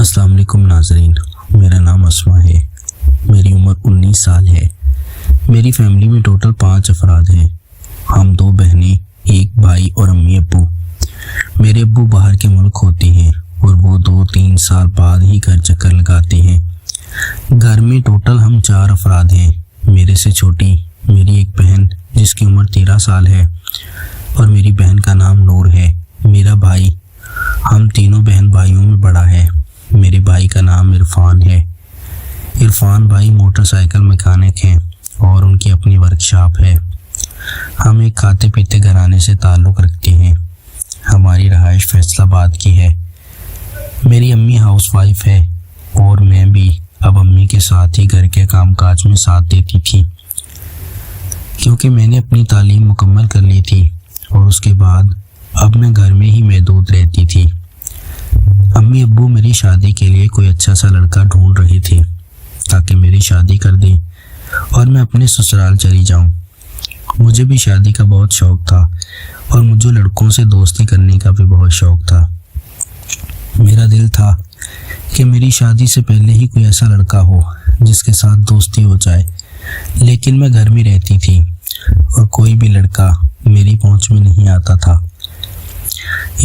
अस्सलाम वालेकुम नाज़रीन, मेरा नाम अस्मा है। मेरी उम्र 19 साल है। मेरी फैमिली में टोटल 5 अफराद हैं। हम 2 बहनें, 1 भाई और अम्मी अब्बू। मेरे अब्बू बाहर के मुल्क होते हैं और वो 2-3 साल बाद ही घर चक्कर लगाते हैं। घर में टोटल हम 4 अफराद हैं। मेरे से छोटी मेरी एक बहन जिसकी उम्र 13 साल है और मेरी बहन का नाम नूर है। मेरा भाई हम तीनों बहन भाइयों में बड़ा है। मेरे भाई का नाम इरफान है। इरफान भाई मोटरसाइकिल मैकेनिक हैं और उनकी अपनी वर्कशॉप है। हम एक खाते पीते घराने से ताल्लुक़ रखते हैं। हमारी रहाइश फैसलाबाद की है। मेरी अम्मी हाउसवाइफ है और मैं भी अब अम्मी के साथ ही घर के कामकाज में साथ देती थी, क्योंकि मैंने अपनी तालीम मुकम्मल कर ली थी और उसके बाद अब मैं घर में ही महदूद रहती थी। अम्मी अब्बू मेरी शादी के लिए कोई अच्छा सा लड़का ढूंढ रहे थे ताकि मेरी शादी कर दें और मैं अपने ससुराल चली जाऊं। मुझे भी शादी का बहुत शौक था और मुझे लड़कों से दोस्ती करने का भी बहुत शौक था। मेरा दिल था कि मेरी शादी से पहले ही कोई ऐसा लड़का हो जिसके साथ दोस्ती हो जाए, लेकिन मैं घर में रहती थी और कोई भी लड़का मेरी पहुंच में नहीं आता था,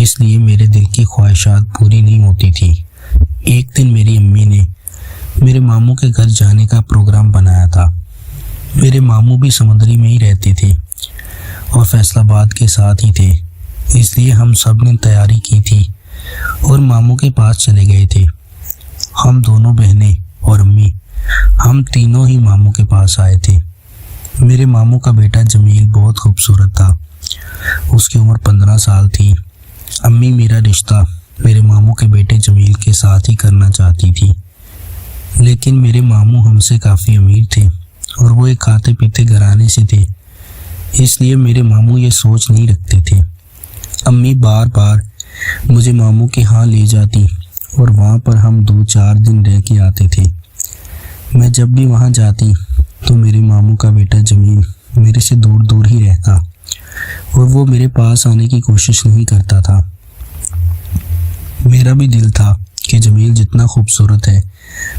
इसलिए मेरे दिल की ख्वाहिशात पूरी नहीं होती थी। एक दिन मेरी अम्मी ने मेरे मामू के घर जाने का प्रोग्राम बनाया था। मेरे मामू भी समुद्री में ही रहते थे और फैसलाबाद के साथ ही थे, इसलिए हम सब ने तैयारी की थी और मामू के पास चले गए थे। हम दोनों बहनें और अम्मी हम तीनों ही मामू के पास आए थे। मेरे मामू का बेटा जमील बहुत खूबसूरत था। उसकी उम्र 15 साल थी। अम्मी मेरा रिश्ता मेरे मामू के बेटे जमील के साथ ही करना चाहती थी, लेकिन मेरे मामू हमसे काफ़ी अमीर थे और वो एक खाते पीते घराने से थे, इसलिए मेरे मामू ये सोच नहीं रखते थे। अम्मी बार बार मुझे मामू के यहाँ ले जाती और वहाँ पर हम 2-4 दिन रह के आते थे। मैं जब भी वहाँ जाती तो मेरे मामू का बेटा जमील मेरे से दूर दूर ही रहता और वो मेरे पास आने की कोशिश नहीं करता था। मेरा भी दिल था कि जमील जितना खूबसूरत है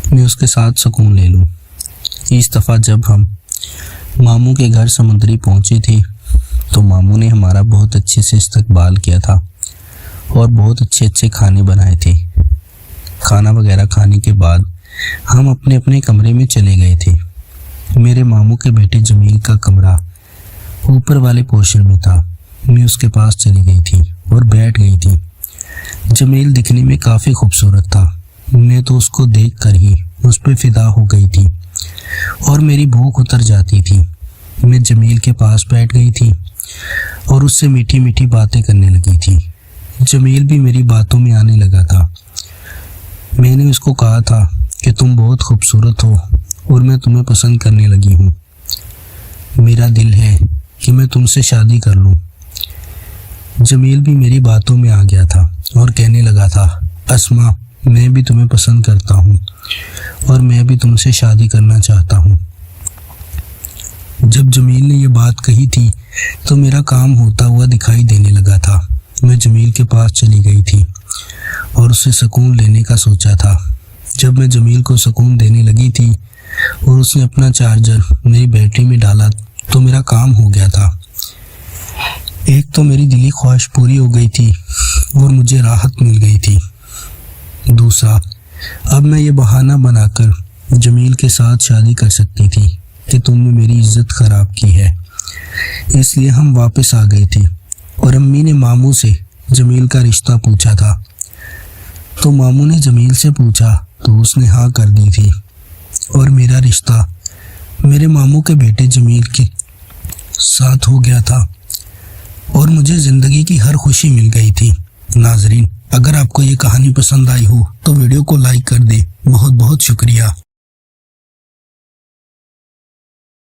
मैं उसके साथ सुकून ले लूं। इस दफ़ा जब हम मामू के घर समुद्री पहुंचे थे तो मामू ने हमारा बहुत अच्छे से इस्तकबाल किया था और बहुत अच्छे अच्छे खाने बनाए थे। खाना वगैरह खाने के बाद हम अपने अपने कमरे में चले गए थे। मेरे मामू के बेटे जमील का कमरा ऊपर वाले पोर्शन में था। मैं उसके पास चली गई थी और बैठ गई थी। जमील दिखने में काफ़ी खूबसूरत था। मैं तो उसको देखकर ही उस पर फिदा हो गई थी और मेरी भूख उतर जाती थी। मैं जमील के पास बैठ गई थी और उससे मीठी मीठी बातें करने लगी थी। जमील भी मेरी बातों में आने लगा था। मैंने उसको कहा था कि तुम बहुत खूबसूरत हो और मैं तुम्हें पसंद करने लगी हूँ। मेरा दिल है कि मैं तुमसे शादी कर लूँ। जमील भी मेरी बातों में आ गया था और कहने लगा था, अस्मा, मैं भी तुम्हें पसंद करता हूँ और मैं भी तुमसे शादी करना चाहता हूँ। जब जमील ने ये बात कही थी तो मेरा काम होता हुआ दिखाई देने लगा था। मैं जमील के पास चली गई थी और उससे सुकून लेने का सोचा था। जब मैं जमील को सुकून देने लगी थी और उसने अपना चार्जर मेरी बैटरी में डाला तो मेरा काम हो गया था। एक तो मेरी दिली ख्वाहिश पूरी हो गई थी और मुझे राहत मिल गई थी। दूसरा, अब मैं ये बहाना बनाकर जमील के साथ शादी कर सकती थी कि तुमने मेरी इज्जत ख़राब की है। इसलिए हम वापस आ गए थे और अम्मी ने मामू से जमील का रिश्ता पूछा था। तो मामू ने जमील से पूछा तो उसने हाँ कर दी थी और मेरा रिश्ता मेरे मामू के बेटे जमील के साथ हो गया था और मुझे ज़िंदगी की हर खुशी मिल गई थी। नाजरीन, अगर आपको ये कहानी पसंद आई हो तो वीडियो को लाइक कर दे। बहुत बहुत शुक्रिया।